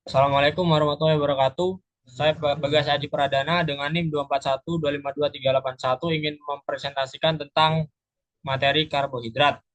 Assalamualaikum warahmatullahi wabarakatuh. Saya Bagas Aji Pradana dengan NIM 241252381 ingin mempresentasikan tentang materi karbohidrat.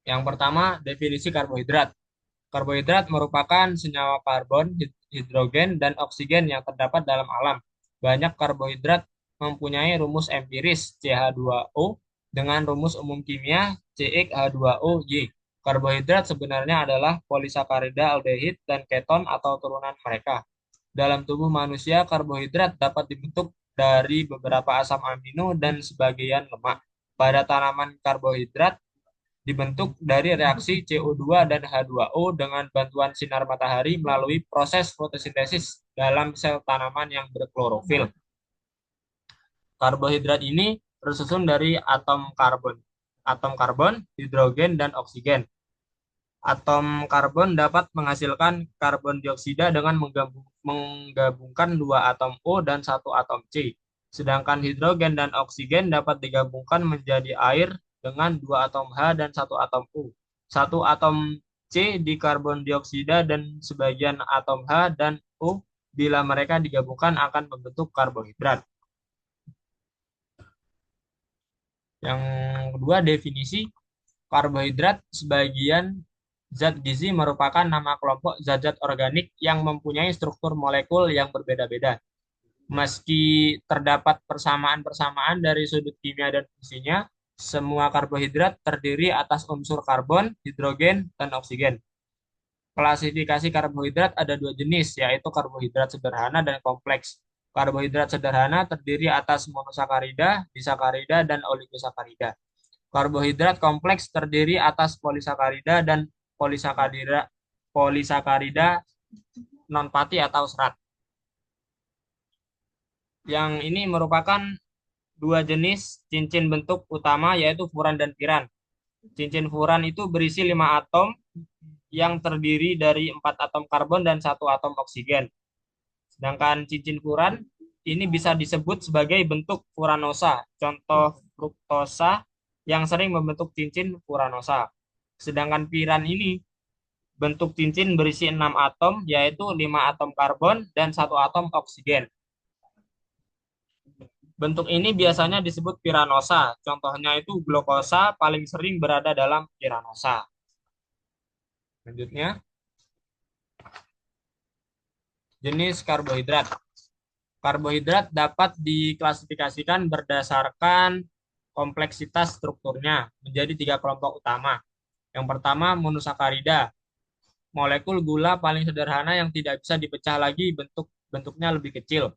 Yang pertama, definisi karbohidrat. Karbohidrat merupakan senyawa karbon, hidrogen, dan oksigen yang terdapat dalam alam. Banyak karbohidrat mempunyai rumus empiris CH2O dengan rumus umum kimia CX H2OY. Karbohidrat sebenarnya adalah polisakarida aldehid dan keton atau turunan mereka. Dalam tubuh manusia, karbohidrat dapat dibentuk dari beberapa asam amino dan sebagian lemak. Pada tanaman, karbohidrat dibentuk dari reaksi CO2 dan H2O dengan bantuan sinar matahari melalui proses fotosintesis dalam sel tanaman yang berklorofil. Karbohidrat ini tersusun dari atom karbon, hidrogen, dan oksigen. Atom karbon dapat menghasilkan karbon dioksida dengan menggabungkan dua atom O dan satu atom C. Sedangkan hidrogen dan oksigen dapat digabungkan menjadi air dengan dua atom H dan satu atom U. Satu atom C di karbon dioksida dan sebagian atom H dan U bila mereka digabungkan akan membentuk karbohidrat. Yang kedua, definisi karbohidrat sebagian zat gizi merupakan nama kelompok zat-zat organik yang mempunyai struktur molekul yang berbeda-beda. Meski terdapat persamaan-persamaan dari sudut kimia dan fungsinya, semua karbohidrat terdiri atas unsur karbon, hidrogen, dan oksigen. Klasifikasi karbohidrat ada dua jenis, yaitu karbohidrat sederhana dan kompleks. Karbohidrat sederhana terdiri atas monosakarida, disakarida, dan oligosakarida. Karbohidrat kompleks terdiri atas polisakarida dan polisakarida polisakarida non-pati atau serat. Yang ini merupakan dua jenis cincin bentuk utama yaitu furan dan piran. Cincin furan itu berisi 5 atom yang terdiri dari 4 atom karbon dan satu atom oksigen. Sedangkan cincin furan ini bisa disebut sebagai bentuk furanosa, contoh fruktosa yang sering membentuk cincin furanosa. Sedangkan piran ini bentuk cincin berisi 6 atom, yaitu 5 atom karbon dan satu atom oksigen. Bentuk ini biasanya disebut piranosa. Contohnya itu glukosa paling sering berada dalam piranosa. Selanjutnya, jenis karbohidrat. Karbohidrat dapat diklasifikasikan berdasarkan kompleksitas strukturnya menjadi tiga kelompok utama. Yang pertama, monosakarida. Molekul gula paling sederhana yang tidak bisa dipecah lagi bentuknya lebih kecil.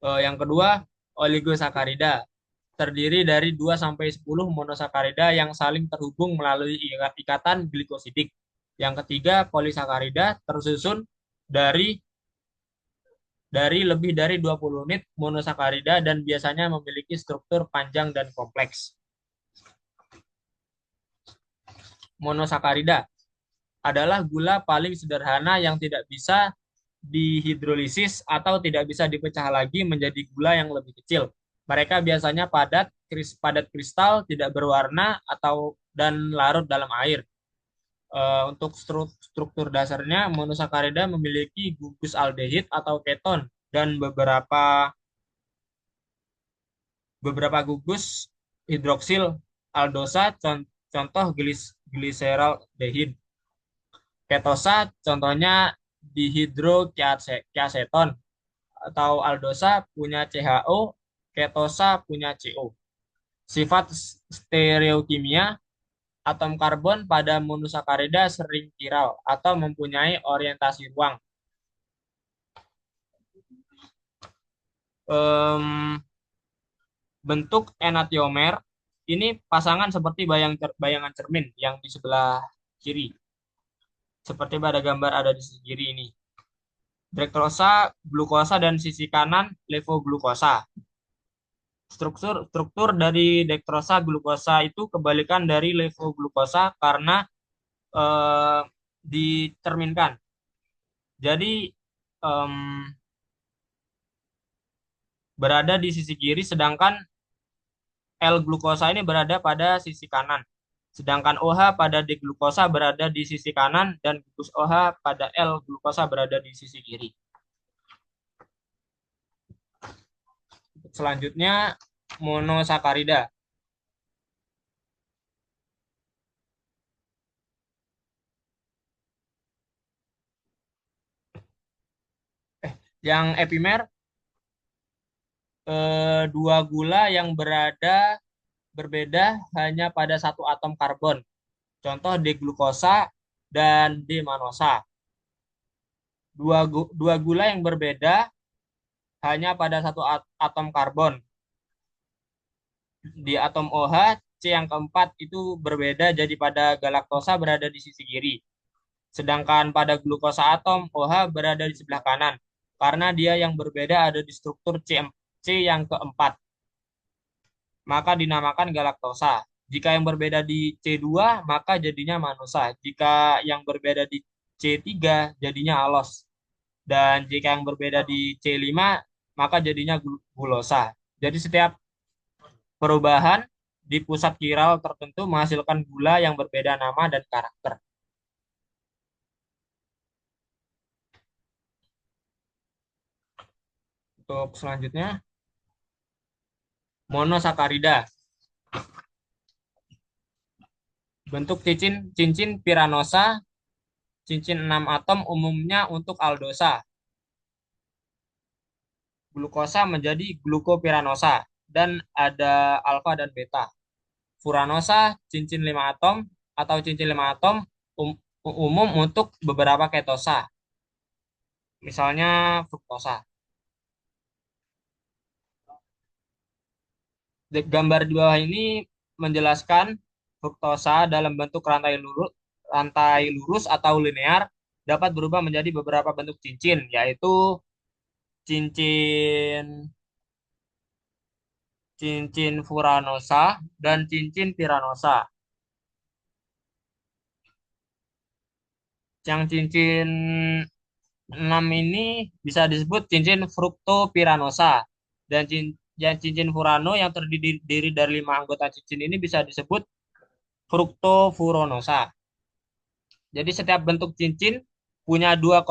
Yang kedua, oligosakarida. Terdiri dari 2 sampai 10 monosakarida yang saling terhubung melalui ikatan glikosidik. Yang ketiga, polisakarida tersusun dari lebih dari 20 unit monosakarida dan biasanya memiliki struktur panjang dan kompleks. Monosakarida adalah gula paling sederhana yang tidak bisa dihidrolisis atau tidak bisa dipecah lagi menjadi gula yang lebih kecil. Mereka biasanya padat kristal, tidak berwarna atau dan larut dalam air. Untuk struktur dasarnya, monosakarida memiliki gugus aldehid atau keton dan beberapa gugus hidroksil aldosa, contoh gliseraldehid. Ketosa contohnya dihidrokiaseton atau aldosa punya CHO, ketosa punya CO. Sifat stereokimia, atom karbon pada monosakarida sering chiral atau mempunyai orientasi ruang. Bentuk enantiomer ini pasangan seperti bayangan cermin yang di sebelah kiri. Seperti pada gambar ada di sisi kiri ini. Dektrosa, glukosa, dan sisi kanan levoglukosa. Struktur dari dektrosa glukosa itu kebalikan dari levoglukosa karena eh, dicerminkan. Jadi em, berada di sisi kiri, sedangkan L-glukosa ini berada pada sisi kanan. Sedangkan OH pada D-glukosa berada di sisi kanan dan gugus OH pada L-glukosa berada di sisi kiri. Selanjutnya monosakarida. Yang epimer dua gula yang berbeda hanya pada satu atom karbon. Contoh D-glukosa dan D-manosa. Dua gula yang berbeda hanya pada satu atom karbon. Di atom OH, C yang keempat itu berbeda, jadi pada galaktosa berada di sisi kiri. Sedangkan pada glukosa atom, OH berada di sebelah kanan. Karena dia yang berbeda ada di struktur C yang keempat. Maka dinamakan galaktosa. Jika yang berbeda di C2, maka jadinya manosa. Jika yang berbeda di C3, jadinya alos. Dan jika yang berbeda di C5, maka jadinya gulosa. Jadi setiap perubahan di pusat kiral tertentu menghasilkan gula yang berbeda nama dan karakter. Untuk selanjutnya, monosakarida. Bentuk cincin piranosa, cincin 6 atom umumnya untuk aldosa. Glukosa menjadi glukopiranosa dan ada alfa dan beta. Furanosa, cincin 5 atom atau cincin 5 atom umum untuk beberapa ketosa. Misalnya fruktosa. Gambar di bawah ini menjelaskan fruktosa dalam bentuk rantai lurus atau linear dapat berubah menjadi beberapa bentuk cincin, yaitu cincin cincin furanosa dan cincin piranosa. Yang cincin 6 ini bisa disebut cincin fruktopiranosa dan cincin furano yang terdiri dari 5 anggota cincin ini bisa disebut fruktofuronosa. Jadi setiap bentuk cincin punya dua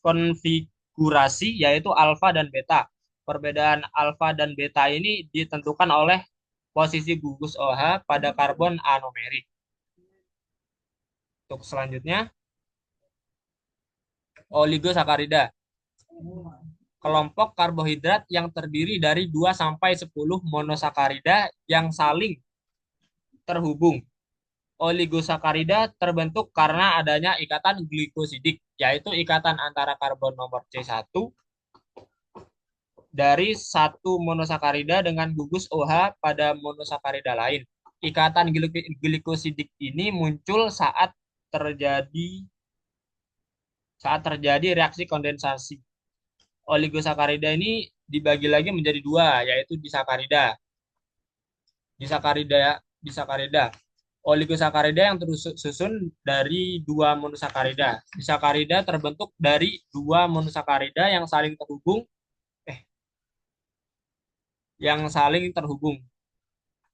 konfigurasi yaitu alfa dan beta. Perbedaan alfa dan beta ini ditentukan oleh posisi gugus OH pada karbon anomerik. Untuk selanjutnya, oligosakarida. Kelompok karbohidrat yang terdiri dari 2 sampai 10 monosakarida yang saling terhubung. Oligosakarida terbentuk karena adanya ikatan glikosidik, yaitu ikatan antara karbon nomor C1 dari satu monosakarida dengan gugus OH pada monosakarida lain. Ikatan glikosidik ini muncul saat terjadi reaksi kondensasi. Oligosakarida ini dibagi lagi menjadi dua, yaitu disakarida. Disakarida. Oligosakarida yang tersusun dari dua monosakarida. Disakarida terbentuk dari dua monosakarida yang saling terhubung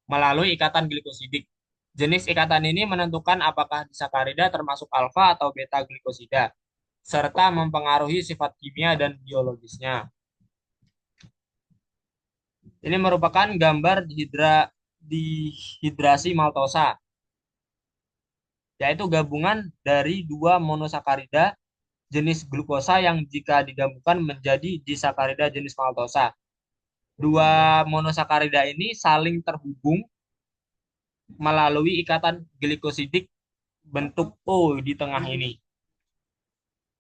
melalui ikatan glikosidik. Jenis ikatan ini menentukan apakah disakarida termasuk alfa atau beta glikosida, serta mempengaruhi sifat kimia dan biologisnya. Ini merupakan gambar dehidrasi maltosa, yaitu gabungan dari dua monosakarida jenis glukosa yang jika digabungkan menjadi disakarida jenis maltosa. Dua monosakarida ini saling terhubung melalui ikatan glikosidik bentuk O di tengah ini.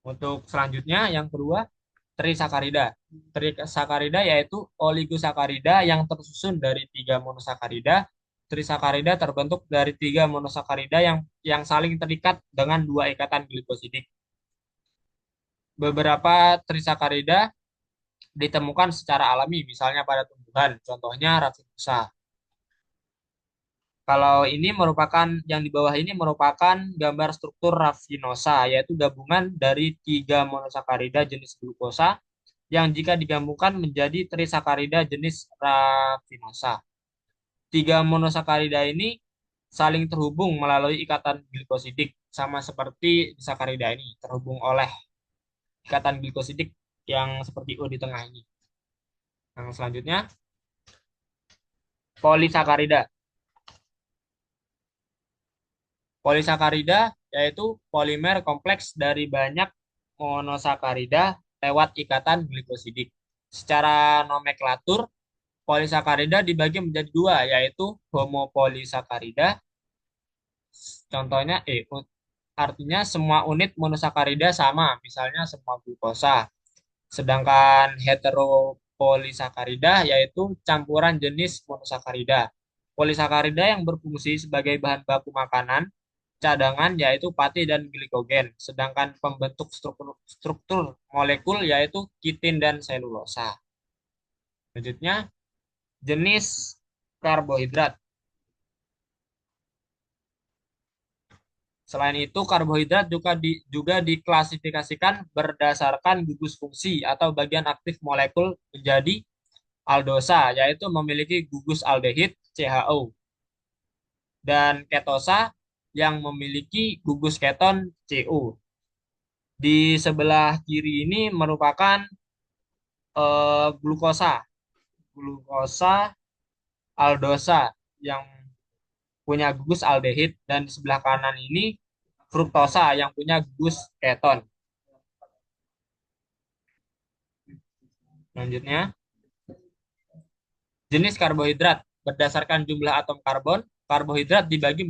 Untuk selanjutnya, yang kedua, trisakarida. Trisakarida yaitu oligosakarida yang tersusun dari 3 monosakarida. Trisakarida terbentuk dari 3 monosakarida yang saling terikat dengan 2 ikatan glikosidik. Beberapa trisakarida ditemukan secara alami, misalnya pada tumbuhan, contohnya racun. Kalau ini merupakan yang di bawah ini merupakan gambar struktur rafinosa, yaitu gabungan dari 3 monosakarida jenis glukosa yang jika digabungkan menjadi trisakarida jenis rafinosa. 3 monosakarida ini saling terhubung melalui ikatan glikosidik, sama seperti sakarida ini terhubung oleh ikatan glikosidik yang seperti O di tengah ini. Yang selanjutnya, polisakarida. Polisakarida yaitu polimer kompleks dari banyak monosakarida lewat ikatan glikosidik. Secara nomenklatur, polisakarida dibagi menjadi dua, yaitu homopolisakarida. Contohnya, artinya semua unit monosakarida sama, misalnya semua glukosa. Sedangkan heteropolisakarida yaitu campuran jenis monosakarida. Polisakarida yang berfungsi sebagai bahan baku makanan cadangan yaitu pati dan glikogen. Sedangkan pembentuk struktur molekul yaitu kitin dan selulosa. Selanjutnya, jenis karbohidrat. Selain itu, karbohidrat juga diklasifikasikan berdasarkan gugus fungsi atau bagian aktif molekul menjadi aldosa, yaitu memiliki gugus aldehid CHO, dan ketosa yang memiliki gugus keton CO. Di sebelah kiri ini merupakan glukosa, glukosa aldosa yang punya gugus aldehid, dan di sebelah kanan ini fruktosa yang punya gugus keton. Selanjutnya, jenis karbohidrat berdasarkan jumlah atom karbon, karbohidrat dibagi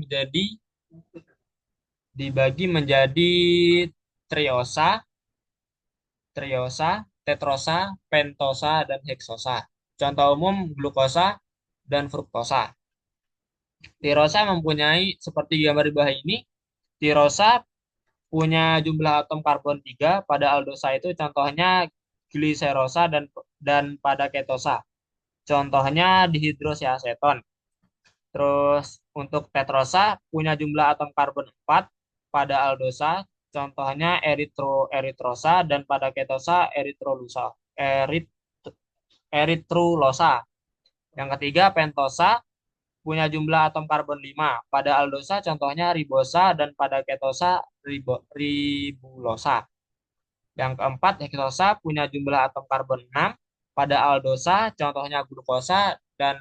menjadi triosa, tetrosa, pentosa, dan heksosa. Contoh umum glukosa dan fruktosa. Tirosa mempunyai seperti gambar di bawah ini. Tirosa punya jumlah atom karbon 3, pada aldosa itu contohnya gliserosa dan pada ketosa. Contohnya dihidroksiaseton. Terus untuk tetrosa punya jumlah atom karbon 4 pada aldosa, contohnya eritrosa, dan pada ketosa eritrulosa. Yang ketiga pentosa punya jumlah atom karbon 5 pada aldosa, contohnya ribosa, dan pada ketosa ribulosa. Yang keempat, heksosa punya jumlah atom karbon 6 pada aldosa, contohnya glukosa, dan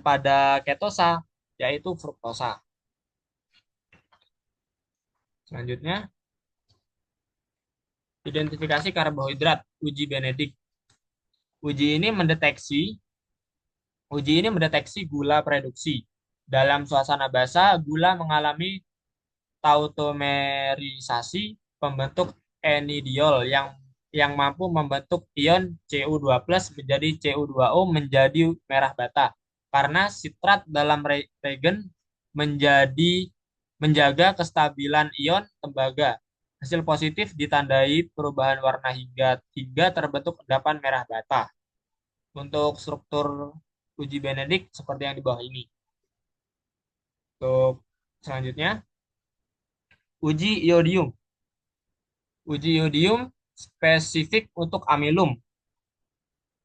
pada ketosa yaitu fruktosa. Selanjutnya, identifikasi karbohidrat, uji Benedict. Uji ini mendeteksi gula reduksi. Dalam suasana basa, gula mengalami tautomerisasi pembentuk enidiol yang mampu membentuk ion Cu2+ menjadi Cu2O menjadi merah bata. Karena sitrat dalam regen menjaga kestabilan ion tembaga. Hasil positif ditandai perubahan warna hingga terbentuk endapan merah bata. Untuk struktur uji Benedict seperti yang di bawah ini. Untuk selanjutnya, uji iodium. Uji iodium spesifik untuk amilum.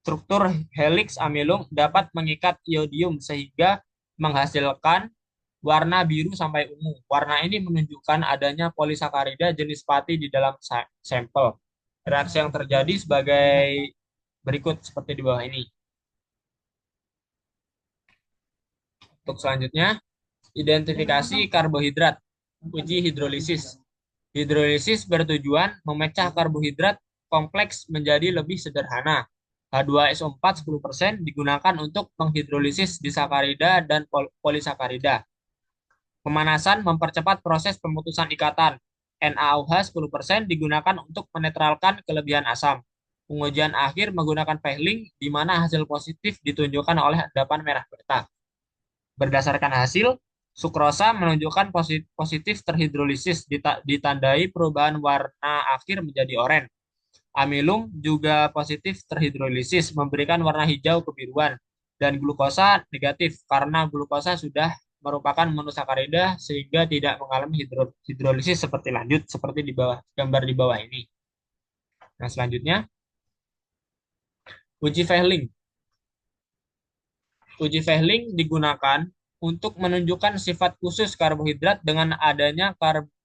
Struktur helix amilum dapat mengikat iodium sehingga menghasilkan warna biru sampai ungu. Warna ini menunjukkan adanya polisakarida jenis pati di dalam sampel. Reaksi yang terjadi sebagai berikut seperti di bawah ini. Untuk selanjutnya, identifikasi karbohidrat, uji hidrolisis. Hidrolisis bertujuan memecah karbohidrat kompleks menjadi lebih sederhana. H2SO4 10% digunakan untuk menghidrolisis disakarida dan polisakarida. Pemanasan mempercepat proses pemutusan ikatan. NaOH 10% digunakan untuk menetralkan kelebihan asam. Pengujian akhir menggunakan Fehling, di mana hasil positif ditunjukkan oleh endapan merah bata. Berdasarkan hasil, sukrosa menunjukkan positif terhidrolisis, ditandai perubahan warna akhir menjadi oranye. Amilum juga positif terhidrolisis, memberikan warna hijau kebiruan. Dan glukosa negatif, karena glukosa sudah merupakan monosakarida sehingga tidak mengalami hidrolisis seperti di bawah gambar di bawah ini. Nah, selanjutnya uji Fehling. Uji Fehling digunakan untuk menunjukkan sifat khusus karbohidrat dengan adanya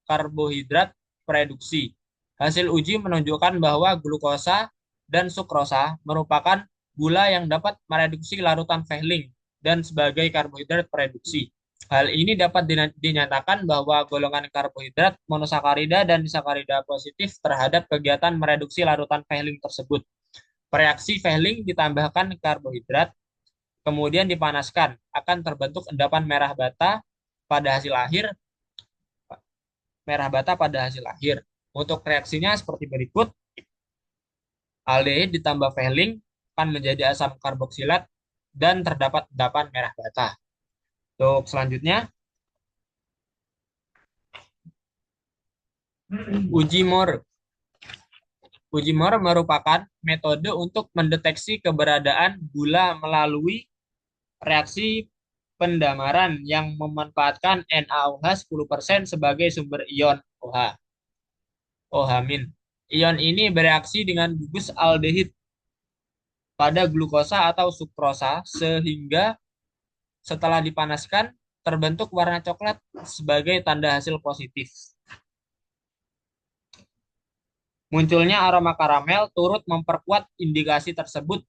karbohidrat reduksi. Hasil uji menunjukkan bahwa glukosa dan sukrosa merupakan gula yang dapat mereduksi larutan Fehling dan sebagai karbohidrat reduksi. Hal ini dapat dinyatakan bahwa golongan karbohidrat monosakarida dan disakarida positif terhadap kegiatan mereduksi larutan Fehling tersebut. Reaksi Fehling ditambahkan karbohidrat kemudian dipanaskan, akan terbentuk endapan pada hasil akhir, merah bata pada hasil akhir. Untuk reaksinya seperti berikut, aldehid ditambah Fehling akan menjadi asam karboksilat dan terdapat endapan merah bata. Untuk selanjutnya, uji Moore. Uji Moore merupakan metode untuk mendeteksi keberadaan gula melalui reaksi pendamaran yang memanfaatkan NaOH 10% sebagai sumber ion OH. OH-. Ion ini bereaksi dengan gugus aldehid pada glukosa atau sukrosa sehingga setelah dipanaskan terbentuk warna coklat sebagai tanda hasil positif. Munculnya aroma karamel turut memperkuat indikasi tersebut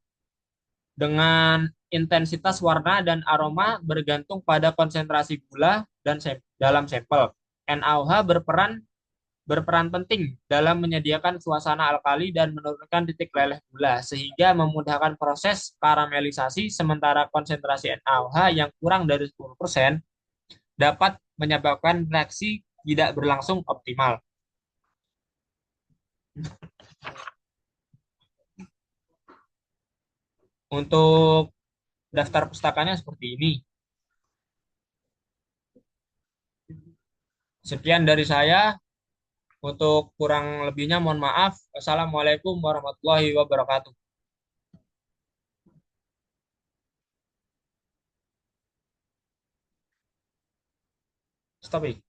dengan intensitas warna dan aroma bergantung pada konsentrasi gula dan dalam sampel. NaOH berperan penting dalam menyediakan suasana alkali dan menurunkan titik leleh gula, sehingga memudahkan proses karamelisasi, sementara konsentrasi NaOH yang kurang dari 10% dapat menyebabkan reaksi tidak berlangsung optimal. Untuk daftar pustakanya seperti ini. Sekian dari saya. Untuk kurang lebihnya mohon maaf. Assalamualaikum warahmatullahi wabarakatuh. Stop.